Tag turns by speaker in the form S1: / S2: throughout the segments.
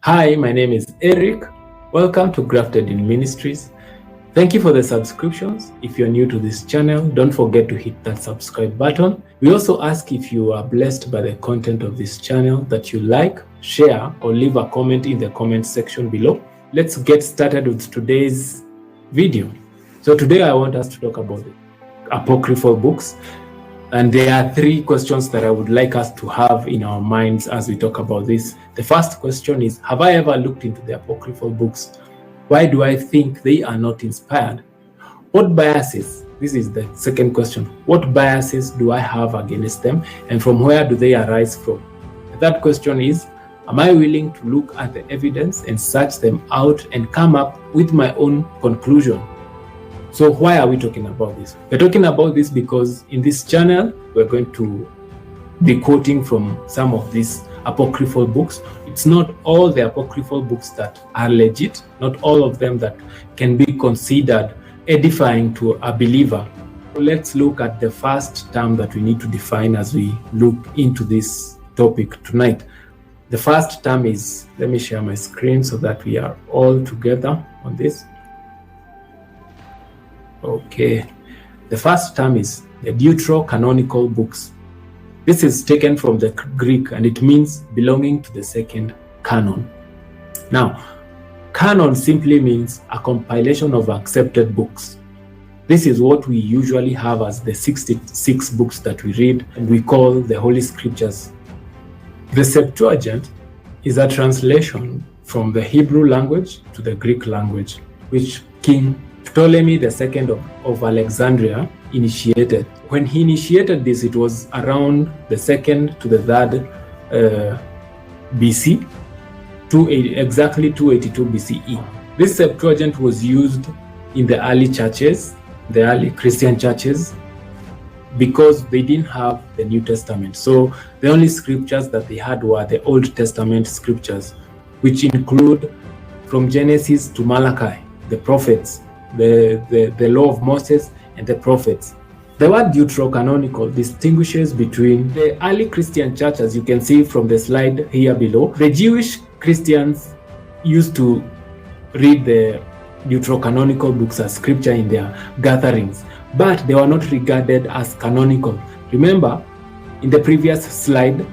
S1: Hi, my name is Eric. Welcome to Grafted in Ministries. Thank you for the subscriptions. If you're new to this channel, don't forget to hit that subscribe button. We also ask if you are blessed by the content of this channel that you like, share, or leave a comment in the comment section below. Let's get started with today's video. So today I want us to talk about apocryphal books. And there are three questions that I would like us to have in our minds as we talk about this. The first question is, have I ever looked into the apocryphal books? Why do I think they are not inspired? What biases? This is the second question. What biases do I have against them, and from where do they arise from? The third question is, am I willing to look at the evidence and search them out and come up with my own conclusion? So why are we talking about this? We're talking about this because in this channel, we're going to be quoting from some of these apocryphal books. It's not all the apocryphal books that are legit, not all of them that can be considered edifying to a believer. Let's look at the first term that we need to define as we look into this topic tonight. The first term is, let me share my screen so that we are all together on this. Okay, the first term is the deuterocanonical books. This is taken from the Greek and it means belonging to the second canon. Now, canon simply means a compilation of accepted books. This is what we usually have as the 66 books that we read and we call the Holy Scriptures. The Septuagint is a translation from the Hebrew language to the Greek language, which King Ptolemy II of Alexandria initiated. When he initiated this, it was around the 2nd to the 3rd BC, exactly 282 BCE. This Septuagint was used in the early churches, the early Christian churches, because they didn't have the New Testament. So the only scriptures that they had were the Old Testament scriptures, which include from Genesis to Malachi, the prophets, the law of Moses and the prophets. The word deuterocanonical distinguishes between the early Christian church, as you can see from the slide here below. The Jewish Christians used to read the deuterocanonical books as scripture in their gatherings, but they were not regarded as canonical. Remember, in the previous slide,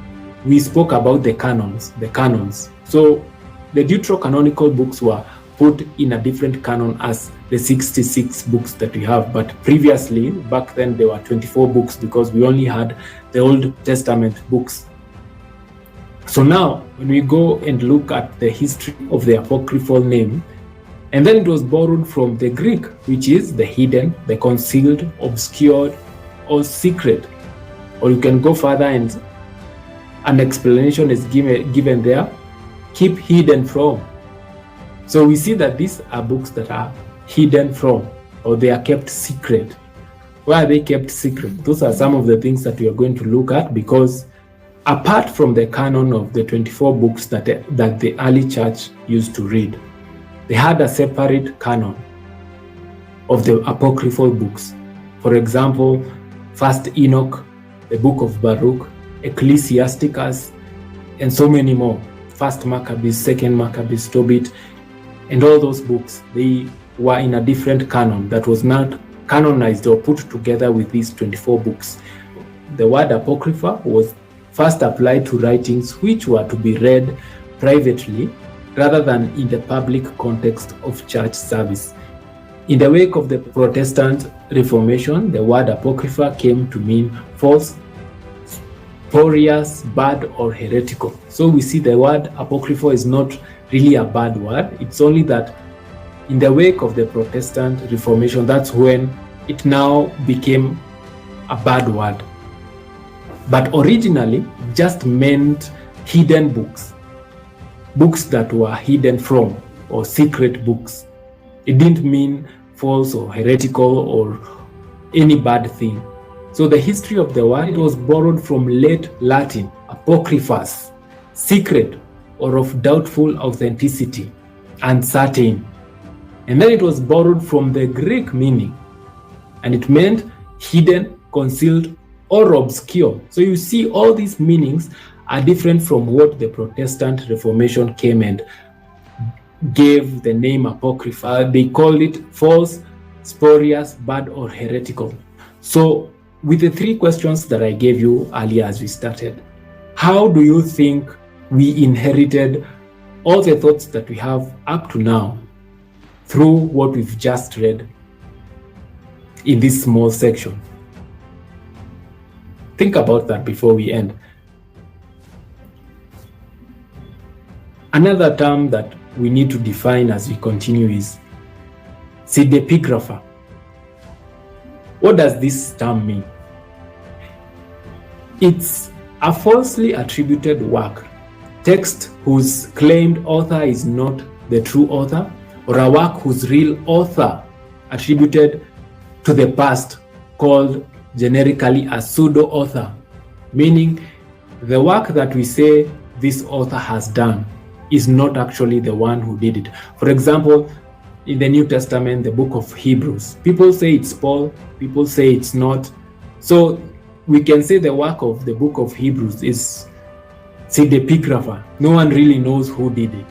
S1: we spoke about the canons. So the deuterocanonical books were put in a different canon as the 66 books that we have, but previously, back then, there were 24 books because we only had the Old Testament books. So now, when we go and look at the history of the apocryphal name, and then it was borrowed from the Greek, which is the hidden, the concealed, obscured, or secret. Or you can go further and an explanation is given there, keep hidden from. So we see that these are books that are hidden from, or they are kept secret. Why are they kept secret? Those are some of the things that we are going to look at, because apart from the canon of the 24 books that the early church used to read, they had a separate canon of the apocryphal books. For example, First Enoch, the book of Baruch, Ecclesiasticus, and so many more. First Maccabees, Second Maccabees, Tobit, and all those books, they were in a different canon that was not canonized or put together with these 24 books. The word apocrypha was first applied to writings which were to be read privately rather than in the public context of church service. In the wake of the Protestant Reformation, the word apocrypha came to mean false, spurious, bad, or heretical. So we see the word apocrypha is not really a bad word. It's only that in the wake of the Protestant Reformation, that's when it now became a bad word. But originally, it just meant hidden books, books that were hidden from, or secret books. It didn't mean false or heretical or any bad thing. So the history of the word, it was borrowed from late Latin, apocryphas, secret, or of doubtful authenticity, uncertain. And then it was borrowed from the Greek meaning, and it meant hidden, concealed, or obscure. So you see all these meanings are different from what the Protestant Reformation came and gave the name Apocrypha. They call it false, spurious, bad, or heretical. So with the 3 questions that I gave you earlier as we started, how do you think we inherited all the thoughts that we have up to now through what we've just read in this small section? Think about that before we end. Another term that we need to define as we continue is pseudepigrapha. What does this term mean? It's a falsely attributed work, text whose claimed author is not the true author, or a work whose real author attributed to the past, called generically a pseudo-author, meaning the work that we say this author has done is not actually the one who did it. For example, in the New Testament, the book of Hebrews, people say it's Paul, people say it's not. So we can say the work of the book of Hebrews is pseudepigrapha. No one really knows who did it.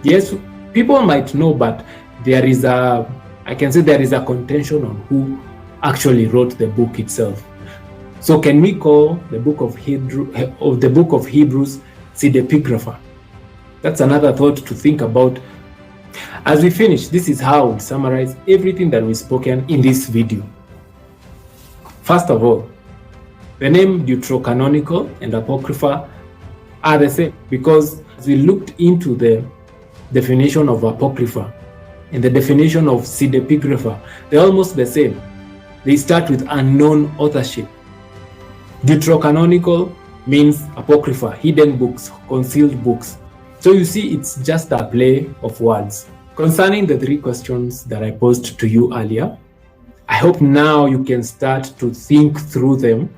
S1: Yes, people might know, but I can say there is a contention on who actually wrote the book itself. So can we call the book of Hebrews pseudepigrapha? That's another thought to think about. As we finish, this is how we summarize everything that we've spoken in this video. First of all, the name deuterocanonical and apocrypha are the same, because as we looked into the definition of apocrypha and the definition of pseudepigrapha, they're almost the same. They start with unknown authorship. Deuterocanonical means apocrypha, hidden books, concealed books. So you see, it's just a play of words. Concerning the 3 questions that I posed to you earlier, I hope now you can start to think through them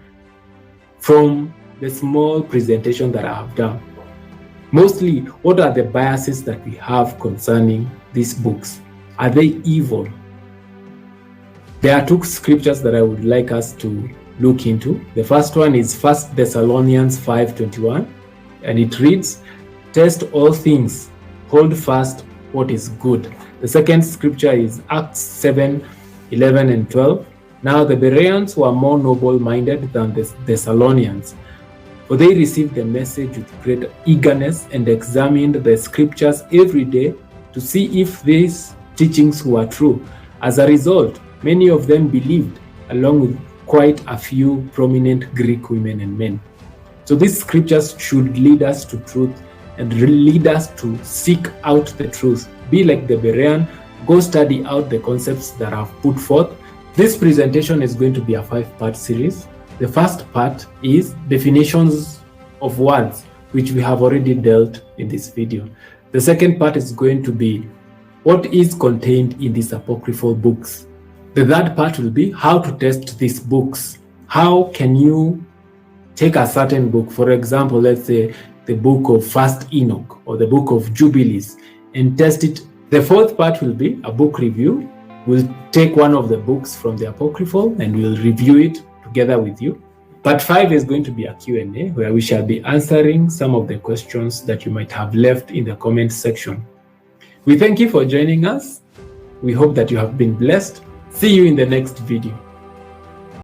S1: from the small presentation that I have done. Mostly, what are the biases that we have concerning these books? Are they evil? There are 2 scriptures that I would like us to look into. The first one is 1 Thessalonians 5:21, and it reads, "Test all things, hold fast what is good." The second scripture is Acts 7:11 and 12. "Now the Bereans were more noble-minded than the Thessalonians, for they received the message with great eagerness and examined the scriptures every day to see if these teachings were true. As a result, many of them believed, along with quite a few prominent Greek women and men." So these scriptures should lead us to truth and lead us to seek out the truth. Be like the Berean, go study out the concepts that I've put forth. This presentation is going to be a 5-part series. The first part is definitions of words, which we have already dealt in this video. The second part is going to be what is contained in these apocryphal books. The third part will be how to test these books. How can you take a certain book, for example, let's say the book of First Enoch or the book of Jubilees, and test it. The fourth part will be a book review. We'll take one of the books from the apocryphal and we'll review it together with you. Part 5 is going to be a Q&A where we shall be answering some of the questions that you might have left in the comment section. We thank you for joining us. We hope that you have been blessed. See you in the next video.